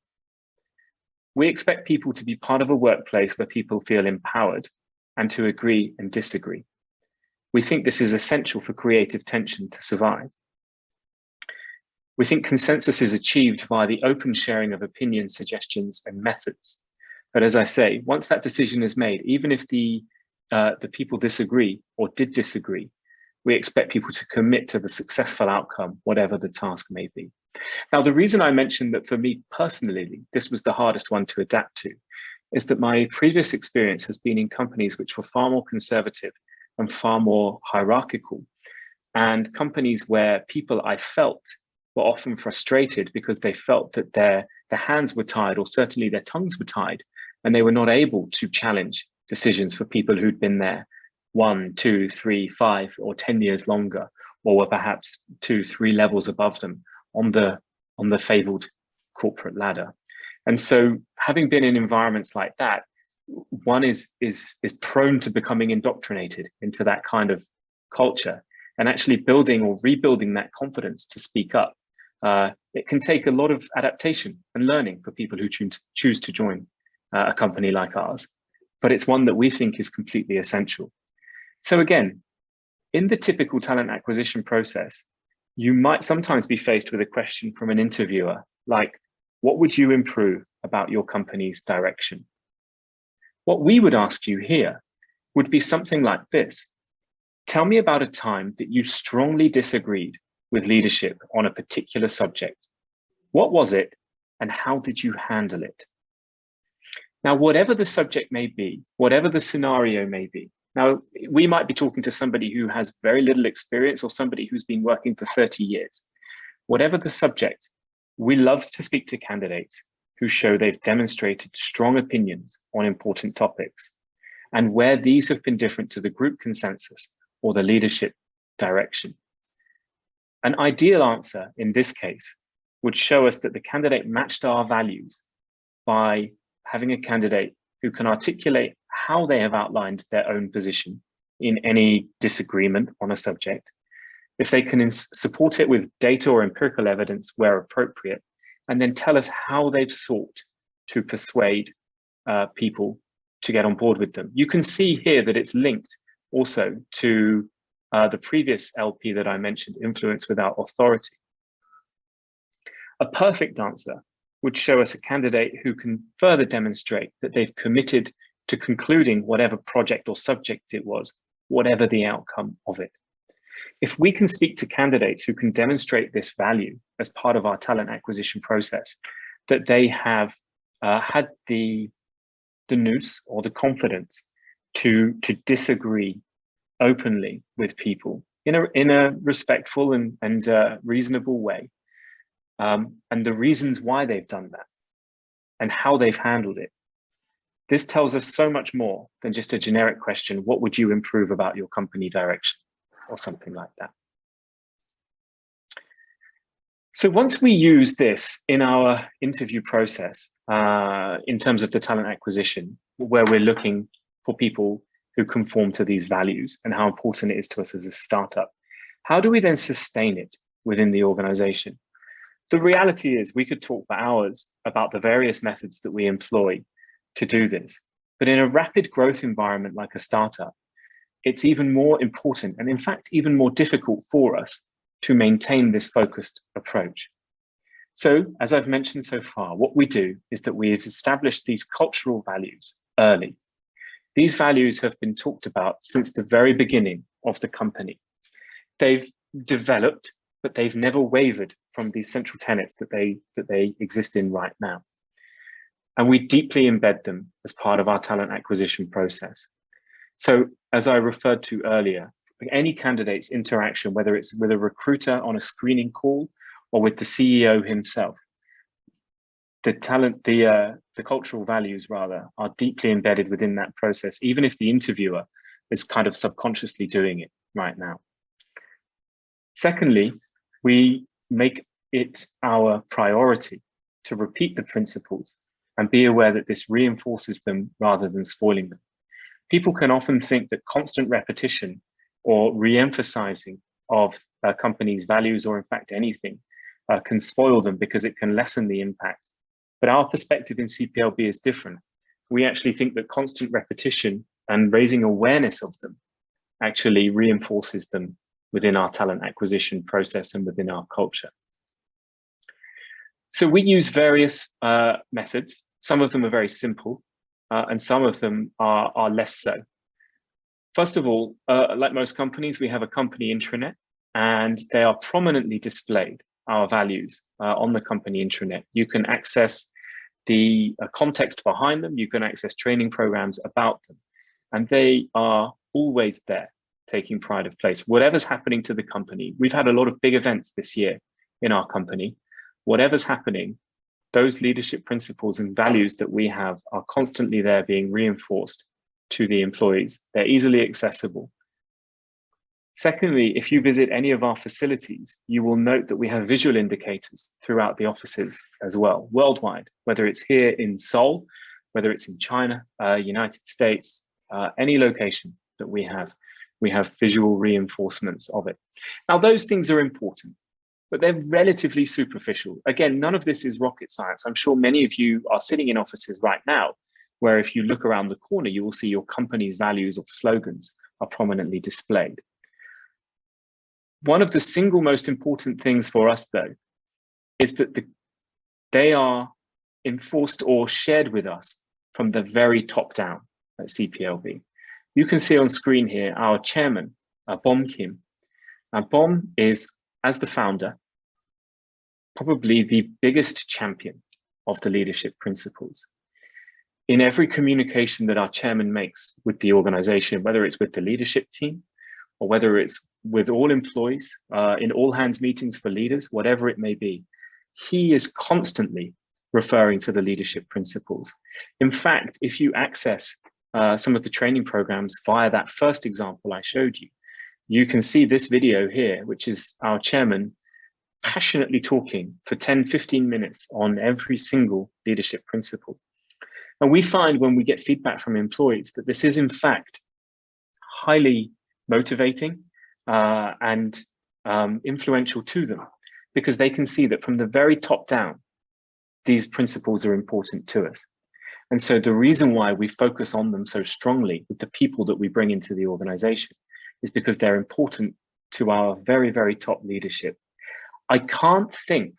We expect people to be part of a workplace where people feel empowered and to agree and disagree. We think this is essential for creative tension to survive. We think consensus is achieved via the open sharing of opinions, suggestions, and methods. But as I say, once that decision is made, even if the people disagree or did disagree, we expect people to commit to the successful outcome, whatever the task may be. Now, the reason I mentioned that for me personally, this was the hardest one to adapt to, is that my previous experience has been in companies which were far more conservative and far more hierarchical, and companies where people I felt were often frustrated because they felt that their hands were tied, or certainly their tongues were tied, and they were not able to challenge decisions for people who'd been there 1, 2, 3, 5, or 10 years longer, or were perhaps 2, 3 levels above them on the fabled corporate ladder. And so, having been in environments like that, one is prone to becoming indoctrinated into that kind of culture, and actually building or rebuilding that confidence to speak up. It can take a lot of adaptation and learning for people who choose to join a company like ours, but it's one that we think is completely essential. So again, in the typical talent acquisition process, you might sometimes be faced with a question from an interviewer like, what would you improve about your company's direction? What we would ask you here would be something like this. Tell me about a time that you strongly disagreed with leadership on a particular subject. What was it, and how did you handle it? Now, whatever the subject may be, whatever the scenario may be, now we might be talking to somebody who has very little experience or somebody who's been working for 30 years. Whatever the subject, we love to speak to candidates who show they've demonstrated strong opinions on important topics, and where these have been different to the group consensus or the leadership direction. An ideal answer in this case would show us that the candidate matched our values by having a candidate who can articulate how they have outlined their own position in any disagreement on a subject, if they can support it with data or empirical evidence where appropriate, and then tell us how they've sought to persuade people to get on board with them. You can see here that it's linked also to the previous LP that I mentioned, influence without authority. A perfect answer would show us a candidate who can further demonstrate that they've committed to concluding whatever project or subject it was, whatever the outcome of it. If we can speak to candidates who can demonstrate this value as part of our talent acquisition process, that they have had the nous or the confidence to disagree openly with people in a respectful and reasonable way, and the reasons why they've done that and how they've handled it. This tells us so much more than just a generic question, what would you improve about your company direction, or something like that. So once we use this in our interview process, in terms of the talent acquisition, where we're looking for people who conform to these values and how important it is to us as a startup, how do we then sustain it within the organization? The reality is we could talk for hours about the various methods that we employ to do this, but in a rapid growth environment like a startup, it's even more important, and in fact, even more difficult for us to maintain this focused approach. So, as I've mentioned so far, what we do is that we have established these cultural values early. These values have been talked about since the very beginning of the company. They've developed, but they've never wavered from these central tenets that they exist in right now. And we deeply embed them as part of our talent acquisition process. So, as I referred to earlier, any candidate's interaction, whether it's with a recruiter on a screening call or with the CEO himself. The cultural values rather are deeply embedded within that process, even if the interviewer is kind of subconsciously doing it right now. Secondly, we make it our priority to repeat the principles and be aware that this reinforces them rather than spoiling them. People can often think that constant repetition or re-emphasizing of a company's values, or in fact anything, can spoil them because it can lessen the impact. But our perspective in CPLB is different. We actually think that constant repetition and raising awareness of them actually reinforces them within our talent acquisition process and within our culture. So we use various methods. Some of them are very simple, and some of them are less so. First of all, like most companies, we have a company intranet, and they are prominently displayed, our values, on the company intranet. You can access the context behind them, you can access training programs about them, and they are always there, taking pride of place. Whatever's happening to the company, we've had a lot of big events this year in our company. Whatever's happening, those leadership principles and values that we have are constantly there being reinforced to the employees. They're easily accessible. Secondly, if you visit any of our facilities, you will note that we have visual indicators throughout the offices as well, worldwide, whether it's here in Seoul, whether it's in China, United States, any location that we have visual reinforcements of it. Now, those things are important, but they're relatively superficial. Again, none of this is rocket science. I'm sure many of you are sitting in offices right now, where if you look around the corner, you will see your company's values or slogans are prominently displayed. One of the single most important things for us, though, is that they are enforced or shared with us from the very top down at CPLB. You can see on screen here our chairman, Bom Kim. Bom is, as the founder, probably the biggest champion of the leadership principles. In every communication that our chairman makes with the organization, whether it's with the leadership team or whether it's with all employees, in all hands meetings for leaders, whatever it may be, he is constantly referring to the leadership principles. In fact, if you access some of the training programs via that first example I showed you, you can see this video here, which is our chairman passionately talking for 10-15 minutes on every single leadership principle. And we find when we get feedback from employees that this is in fact highly motivating and influential to them, because they can see that from the very top down, these principles are important to us. And so the reason why we focus on them so strongly with the people that we bring into the organization is because they're important to our very, very top leadership. I can't think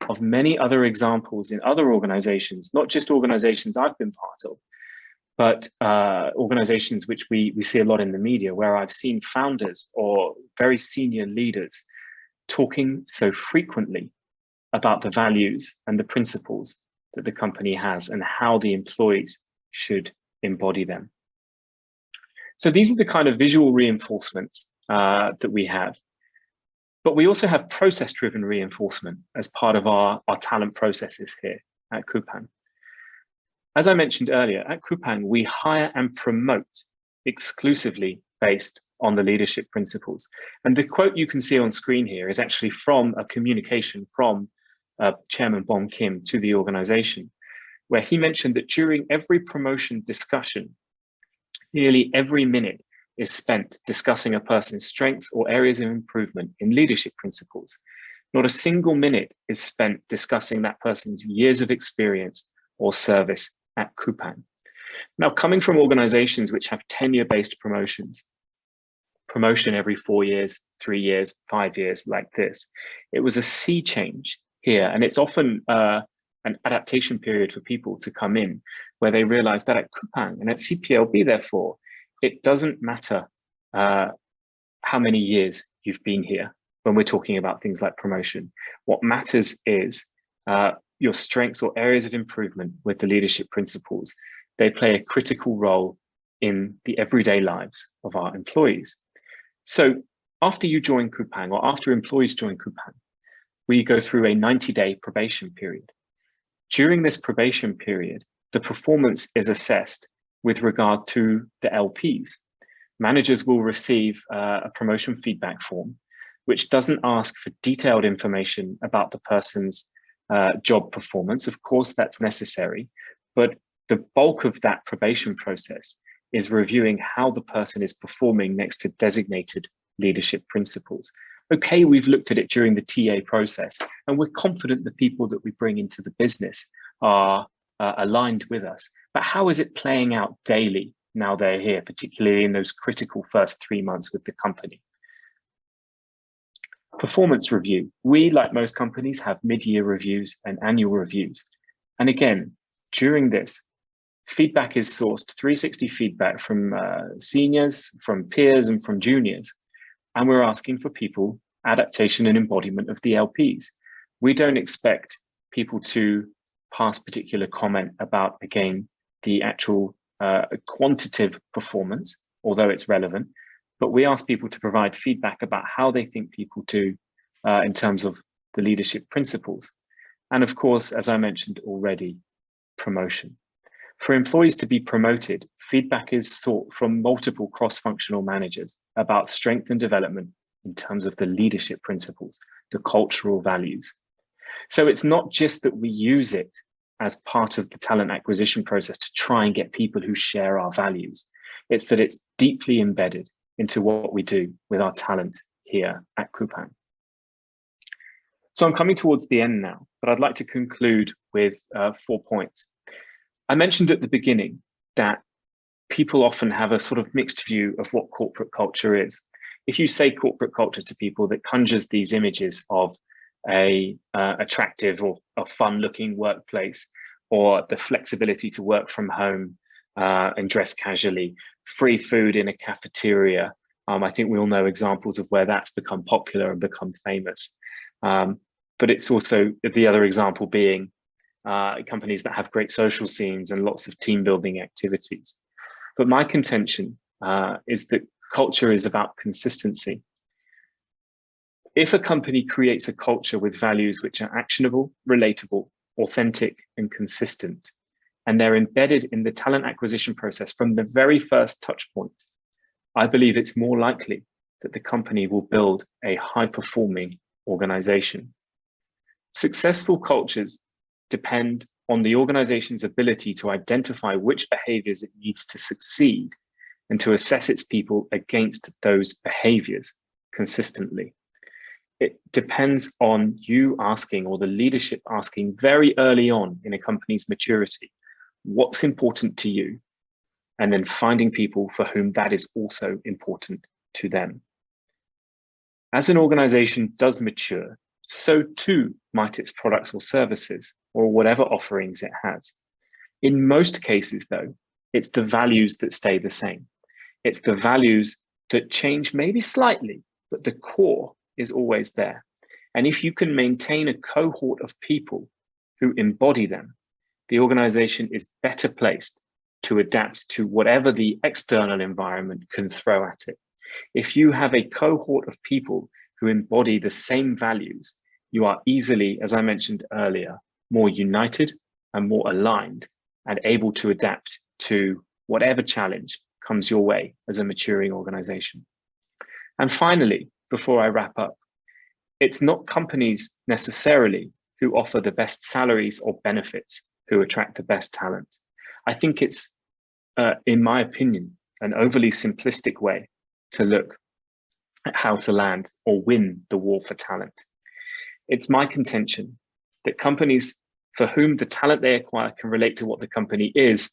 of many other examples in other organizations, not just organizations I've been part of, but organizations which we see a lot in the media, where I've seen founders or very senior leaders talking so frequently about the values and the principles that the company has and how the employees should embody them. So these are the kind of visual reinforcements that we have. But we also have process-driven reinforcement as part of our talent processes here at Coupang. As I mentioned earlier, at Coupang, we hire and promote exclusively based on the leadership principles. And the quote you can see on screen here is actually from a communication from Chairman Bom Kim to the organization, where he mentioned that during every promotion discussion, nearly every minute is spent discussing a person's strengths or areas of improvement in leadership principles. Not a single minute is spent discussing that person's years of experience or service at Coupang. Now, coming from organizations which have tenure-based promotions, promotion every 4 years, 3 years, 5 years like this, it was a sea change here. And it's often an adaptation period for people to come in where they realize that at Coupang and at CPLB, therefore, it doesn't matter how many years you've been here when we're talking about things like promotion. What matters is your strengths or areas of improvement with the leadership principles. They play a critical role in the everyday lives of our employees. So after you join Coupang, or after employees join Coupang, we go through a 90-day probation period. During this probation period, the performance is assessed with regard to the LPs. Managers will receive a promotion feedback form, which doesn't ask for detailed information about the person's job performance. Of course, that's necessary, but the bulk of that probation process is reviewing how the person is performing next to designated leadership principles. Okay, we've looked at it during the TA process, and we're confident the people that we bring into the business are aligned with us. But how is it playing out daily now they're here, particularly in those critical first 3 months with the company? Performance review. We, like most companies, have mid-year reviews and annual reviews. And again, during this, feedback is sourced, 360 feedback from seniors, from peers, and from juniors. And we're asking for people, adaptation and embodiment of the LPs. We don't expect people to pass particular comment about, again, the actual quantitative performance, although it's relevant, but we ask people to provide feedback about how they think people do in terms of the leadership principles. And of course, as I mentioned already, promotion. For employees to be promoted, feedback is sought from multiple cross-functional managers about strength and development in terms of the leadership principles, the cultural values. So it's not just that we use it as part of the talent acquisition process to try and get people who share our values. It's that it's deeply embedded into what we do with our talent here at Coupang. So I'm coming towards the end now, but I'd like to conclude with 4 points. I mentioned at the beginning that people often have a sort of mixed view of what corporate culture is. If you say corporate culture to people, that conjures these images of a attractive or a fun-looking workplace, or the flexibility to work from home and dress casually, free food in a cafeteria. I think we all know examples of where that's become popular and become famous. But it's also the other example being companies that have great social scenes and lots of team building activities. But my contention is that culture is about consistency. If a company creates a culture with values which are actionable, relatable, authentic, and consistent, and they're embedded in the talent acquisition process from the very first touch point, I believe it's more likely that the company will build a high-performing organization. Successful cultures depend on the organization's ability to identify which behaviors it needs to succeed and to assess its people against those behaviors consistently. It depends on you asking, or the leadership asking very early on in a company's maturity, what's important to you, and then finding people for whom that is also important to them. As an organization does mature, so too might its products or services, or whatever offerings it has. In most cases, though, it's the values that stay the same. It's the values that change maybe slightly, but the core is always there. And if you can maintain a cohort of people who embody them, the organization is better placed to adapt to whatever the external environment can throw at it. If you have a cohort of people who embody the same values, you are easily, as I mentioned earlier, more united and more aligned and able to adapt to whatever challenge comes your way as a maturing organization. And finally, before I wrap up, it's not companies necessarily who offer the best salaries or benefits who attract the best talent. I think it's, in my opinion, an overly simplistic way to look at how to land or win the war for talent. It's my contention that companies for whom the talent they acquire can relate to what the company is,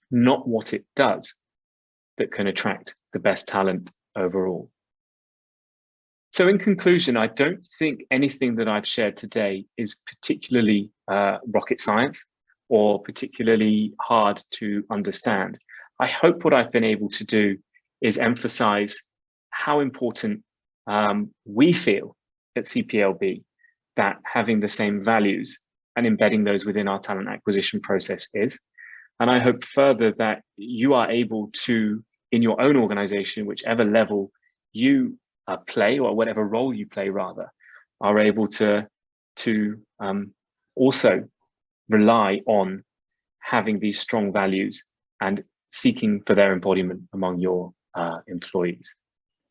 not what it does, that can attract the best talent overall. So in conclusion, I don't think anything that I've shared today is particularly rocket science or particularly hard to understand. I hope what I've been able to do is emphasize how important we feel at CPLB that having the same values and embedding those within our talent acquisition process is. And I hope further that you are able to, in your own organization, whichever level you play, or whatever role you play rather, are able to also rely on having these strong values and seeking for their embodiment among your employees.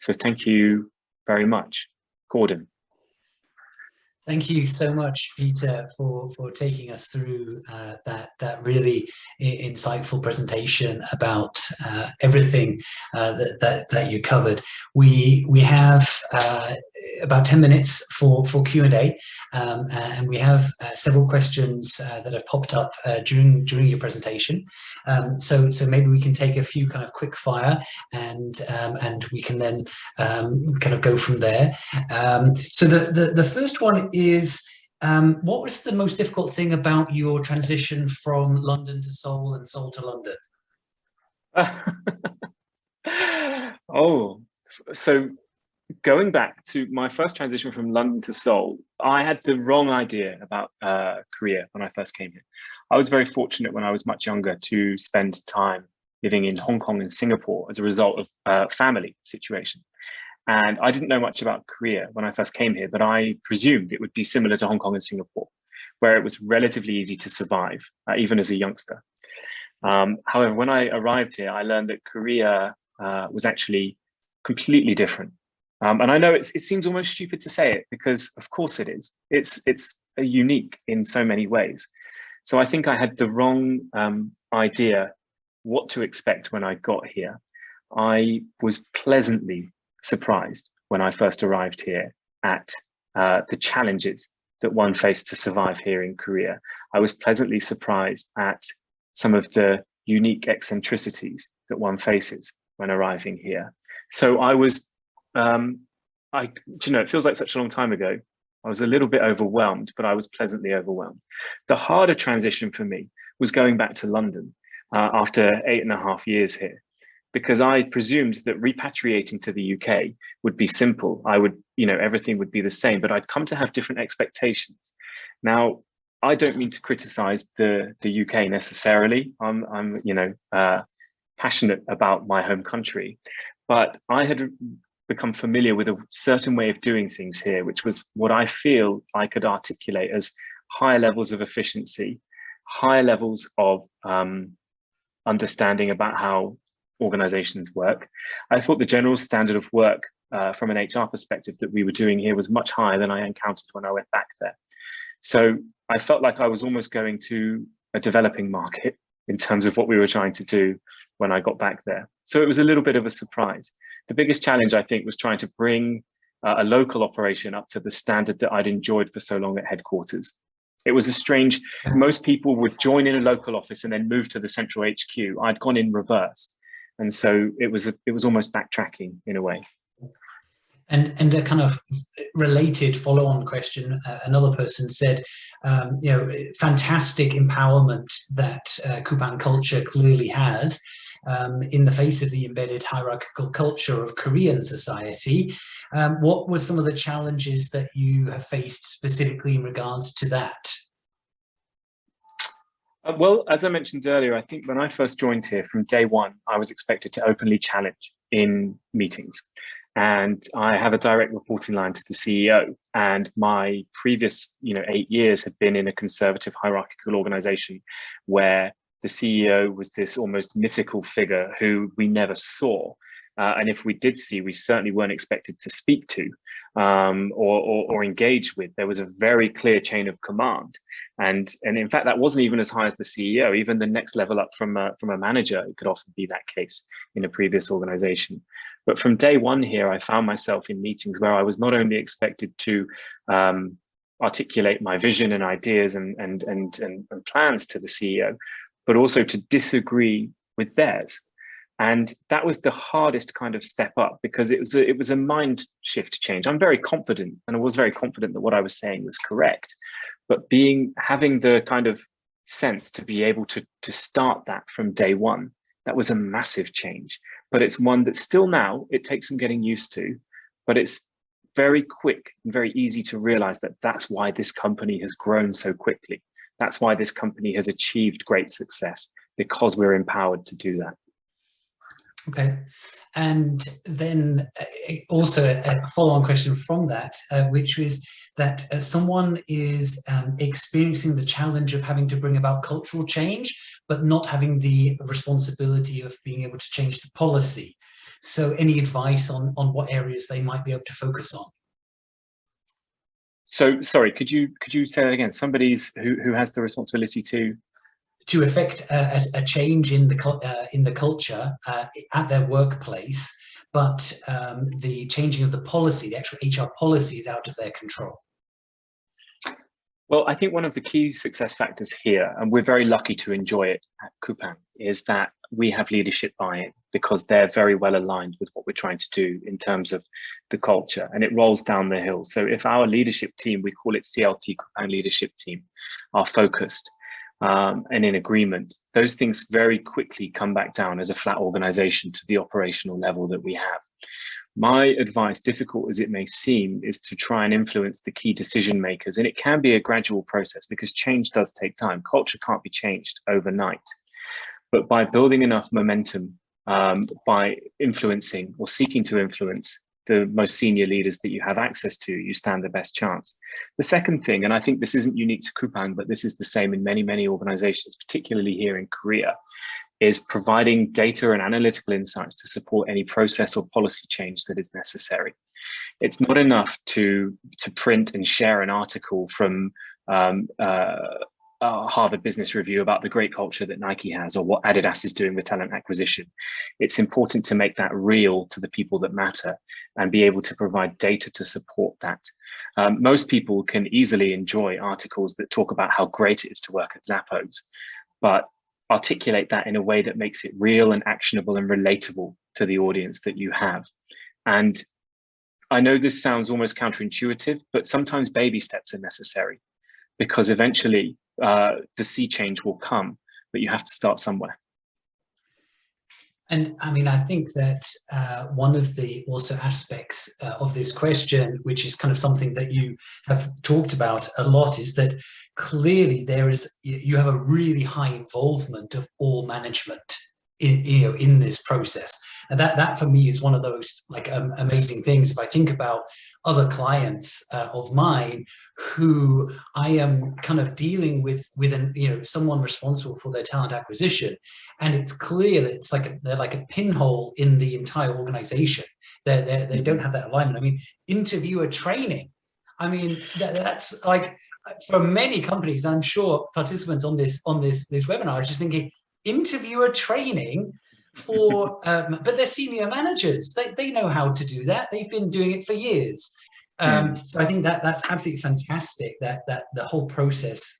So thank you very much, Gordon. Thank you so much, Peter, for taking us through that really insightful presentation about everything that you covered. We have about 10 minutes for Q&A, and we have several questions that have popped up during your presentation. So maybe we can take a few kind of quick fire, and we can then kind of go from there. So the first one is, what was the most difficult thing about your transition from London to Seoul and Seoul to London? Oh, so going back to my first transition from London to Seoul, I had the wrong idea about Korea when I first came here. I was very fortunate when I was much younger to spend time living in Hong Kong and Singapore as a result of family situation. And I didn't know much about Korea when I first came here, but I presumed it would be similar to Hong Kong and Singapore, where it was relatively easy to survive, even as a youngster. However, when I arrived here, I learned that Korea was actually completely different. And I know it seems almost stupid to say it, because of course it is. It's unique in so many ways. So I think I had the wrong idea what to expect when I got here. I was pleasantly surprised when I first arrived here at the challenges that one faced to survive here in Korea. I was pleasantly surprised at some of the unique eccentricities that one faces when arriving here. So I was, it feels like such a long time ago. I was a little bit overwhelmed, but I was pleasantly overwhelmed. The harder transition for me was going back to London after 8.5 years here, because I presumed that repatriating to the UK would be simple. I would, everything would be the same, but I'd come to have different expectations. Now, I don't mean to criticize the UK necessarily. I'm passionate about my home country, but I had become familiar with a certain way of doing things here, which was what I feel I could articulate as higher levels of efficiency, higher levels of understanding about how organizations work. I thought the general standard of work from an HR perspective that we were doing here was much higher than I encountered when I went back there. So I felt like I was almost going to a developing market in terms of what we were trying to do when I got back there. So it was a little bit of a surprise. The biggest challenge, I think, was trying to bring a local operation up to the standard that I'd enjoyed for so long at headquarters. It was a strange, most people would join in a local office and then move to the central HQ. I'd gone in reverse. And so it was almost backtracking in a way. And a kind of related follow-on question, another person said, fantastic empowerment that Coupang culture clearly has in the face of the embedded hierarchical culture of Korean society. What were some of the challenges that you have faced specifically in regards to that? Well, as I mentioned earlier, I think when I first joined here from day one, I was expected to openly challenge in meetings. And I have a direct reporting line to the CEO. And my previous, 8 years had been in a conservative hierarchical organization where the CEO was this almost mythical figure who we never saw. And if we did see, we certainly weren't expected to speak to or engage with. There was a very clear chain of command. And in fact, that wasn't even as high as the CEO. Even the next level up from a manager, it could often be that case in a previous organization. But from day one here, I found myself in meetings where I was not only expected to articulate my vision and ideas and plans to the CEO, but also to disagree with theirs. And that was the hardest kind of step up, because it was a mind shift change. I'm very confident, and I was very confident that what I was saying was correct. But having the kind of sense to be able to start that from day one, that was a massive change. But it's one that still now, it takes some getting used to, but it's very quick and very easy to realize that that's why this company has grown so quickly. That's why this company has achieved great success, because we're empowered to do that. Okay. And then also a follow-on question from that, which was that someone is experiencing the challenge of having to bring about cultural change, but not having the responsibility of being able to change the policy. So any advice on what areas they might be able to focus on? So sorry, could you say that again? Somebody's who has the responsibility to affect a change in the culture at their workplace, but the changing of the policy, the actual HR policy, is out of their control. Well, I think one of the key success factors here, and we're very lucky to enjoy it at Coupang, is that we have leadership buy-in because they're very well aligned with what we're trying to do in terms of the culture, and it rolls down the hill. So if our leadership team, we call it CLT, Coupang Leadership Team, are focused and in agreement, those things very quickly come back down as a flat organization to the operational level that we have. My advice, difficult as it may seem, is to try and influence the key decision makers. And it can be a gradual process because change does take time. Culture can't be changed overnight. But by building enough momentum, by influencing or seeking to influence the most senior leaders that you have access to, you stand the best chance. The second thing, and I think this isn't unique to Coupang, but this is the same in many, many organizations, particularly here in Korea, is providing data and analytical insights to support any process or policy change that is necessary. It's not enough to print and share an article from Harvard Business Review about the great culture that Nike has or what Adidas is doing with talent acquisition. It's important to make that real to the people that matter and be able to provide data to support that. Most people can easily enjoy articles that talk about how great it is to work at Zappos, but articulate that in a way that makes it real and actionable and relatable to the audience that you have. And I know this sounds almost counterintuitive, but sometimes baby steps are necessary because eventually the sea change will come, but you have to start somewhere. And I mean, I think that one of the also aspects of this question, which is kind of something that you have talked about a lot, is that clearly you have a really high involvement of all management in this process. And that for me is one of those like amazing things. If I think about other clients of mine who I am kind of dealing with someone responsible for their talent acquisition, and it's clear that it's like they're like a pinhole in the entire organization. They don't have that alignment. I mean, interviewer training. I mean, that's like for many companies. I'm sure participants on this webinar are just thinking interviewer training for, but they're senior managers. They know how to do that. They've been doing it for years. So I think that's absolutely fantastic that the whole process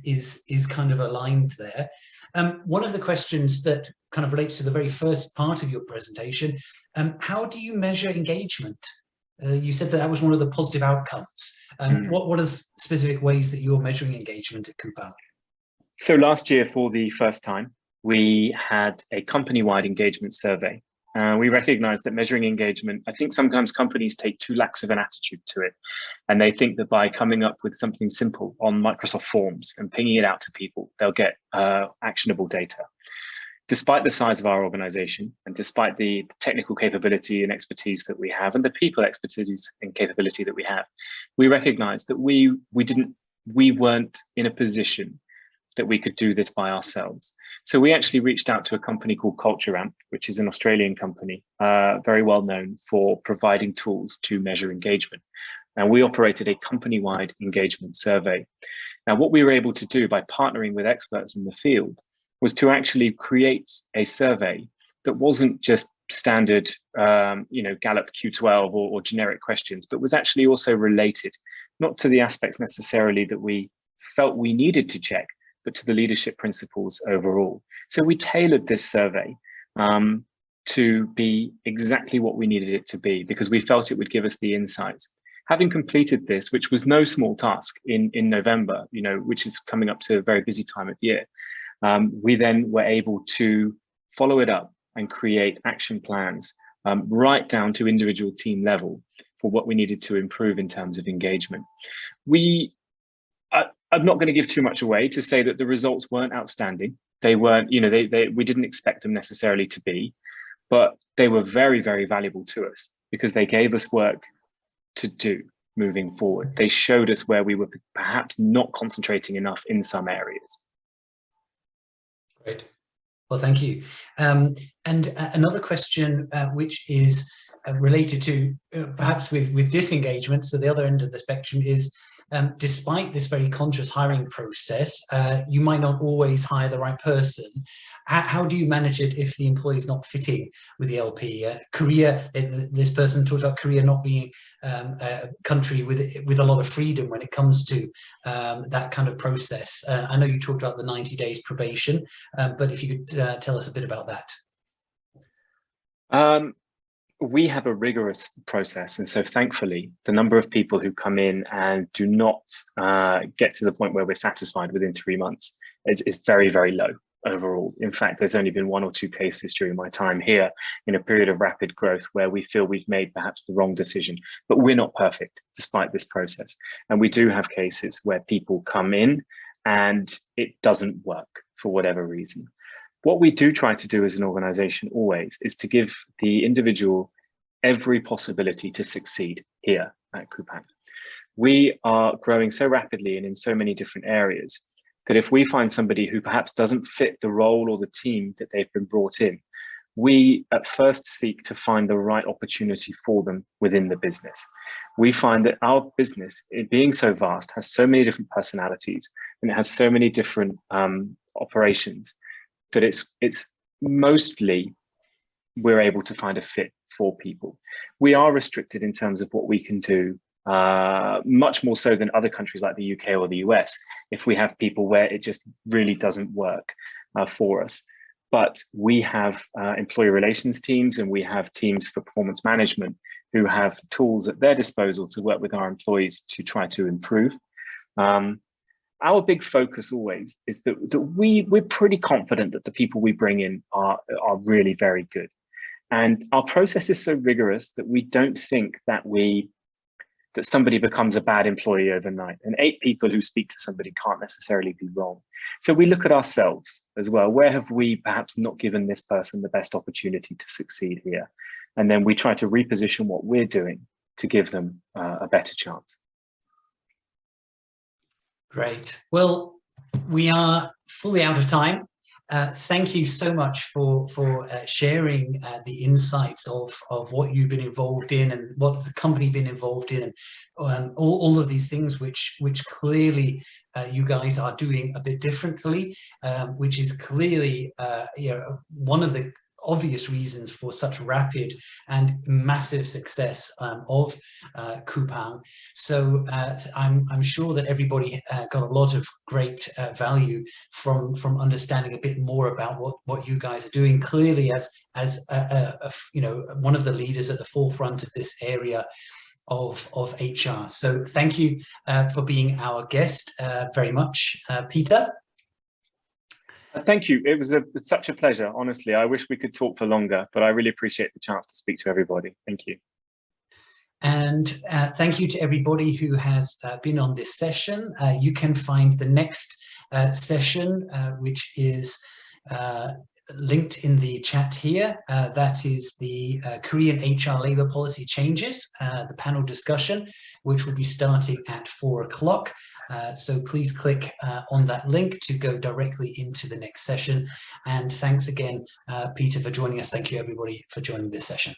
is kind of aligned there. One of the questions that kind of relates to the very first part of your presentation, how do you measure engagement? You said that was one of the positive outcomes. What are the specific ways that you're measuring engagement at Coupang? So last year, for the first time, we had a company-wide engagement survey. We recognized that measuring engagement, I think sometimes companies take too lax of an attitude to it. And they think that by coming up with something simple on Microsoft Forms and pinging it out to people, they'll get actionable data. Despite the size of our organization and despite the technical capability and expertise that we have and the people expertise and capability that we have, we recognized that we weren't in a position that we could do this by ourselves. So we actually reached out to a company called CultureAmp, which is an Australian company, very well known for providing tools to measure engagement. And we operated a company-wide engagement survey. Now, what we were able to do by partnering with experts in the field was to actually create a survey that wasn't just standard, Gallup Q12 or generic questions, but was actually also related, not to the aspects necessarily that we felt we needed to check, but to the leadership principles overall. So we tailored this survey to be exactly what we needed it to be, because we felt it would give us the insights. Having completed this, which was no small task in November, which is coming up to a very busy time of year, we then were able to follow it up and create action plans right down to individual team level for what we needed to improve in terms of engagement. I'm not going to give too much away to say that the results weren't outstanding. They weren't, we didn't expect them necessarily to be, but they were very, very valuable to us because they gave us work to do moving forward. They showed us where we were perhaps not concentrating enough in some areas. Great. Well, thank you. And another question, which is related to perhaps with disengagement, so the other end of the spectrum is, despite this very conscious hiring process, you might not always hire the right person. How do you manage it if the employee is not fitting with the LP? Korea, this person talked about Korea not being a country with a lot of freedom when it comes to that kind of process. I know you talked about the 90 days probation, but if you could tell us a bit about that. We have a rigorous process, and so thankfully the number of people who come in and do not get to the point where we're satisfied within 3 months is very, very low overall. In fact, there's only been 1 or 2 cases during my time here in a period of rapid growth where we feel we've made perhaps the wrong decision, but we're not perfect despite this process. And we do have cases where people come in and it doesn't work for whatever reason. What we do try to do as an organization always is to give the individual every possibility to succeed here at Coupang. We are growing so rapidly and in so many different areas that if we find somebody who perhaps doesn't fit the role or the team that they've been brought in, we at first seek to find the right opportunity for them within the business. We find that our business, it being so vast, has so many different personalities and it has so many different operations that it's mostly we're able to find a fit for people. We are restricted in terms of what we can do, much more so than other countries like the UK or the US, if we have people where it just really doesn't work for us. But we have employee relations teams and we have teams for performance management who have tools at their disposal to work with our employees to try to improve. Our big focus always is that we're pretty confident that the people we bring in are really very good. And our process is so rigorous that we don't think that somebody becomes a bad employee overnight. And 8 people who speak to somebody can't necessarily be wrong. So we look at ourselves as well. Where have we perhaps not given this person the best opportunity to succeed here? And then we try to reposition what we're doing to give them a better chance. Great. Well, we are fully out of time. Thank you so much for sharing the insights of what you've been involved in and what the company been involved in, and all of these things which clearly you guys are doing a bit differently, which is clearly one of the obvious reasons for such rapid and massive success of Coupang. So I'm sure that everybody got a lot of great value from understanding a bit more about what you guys are doing. Clearly, as one of the leaders at the forefront of this area of HR. So thank you for being our guest very much, Peter. Thank you. It was such a pleasure, honestly. I wish we could talk for longer, but I really appreciate the chance to speak to everybody. Thank you. And thank you to everybody who has been on this session. You can find the next session, which is linked in the chat here. That is the Korean HR labor policy changes, the panel discussion, which will be starting at 4 o'clock. So please click on that link to go directly into the next session. And thanks again, Peter, for joining us. Thank you, everybody, for joining this session.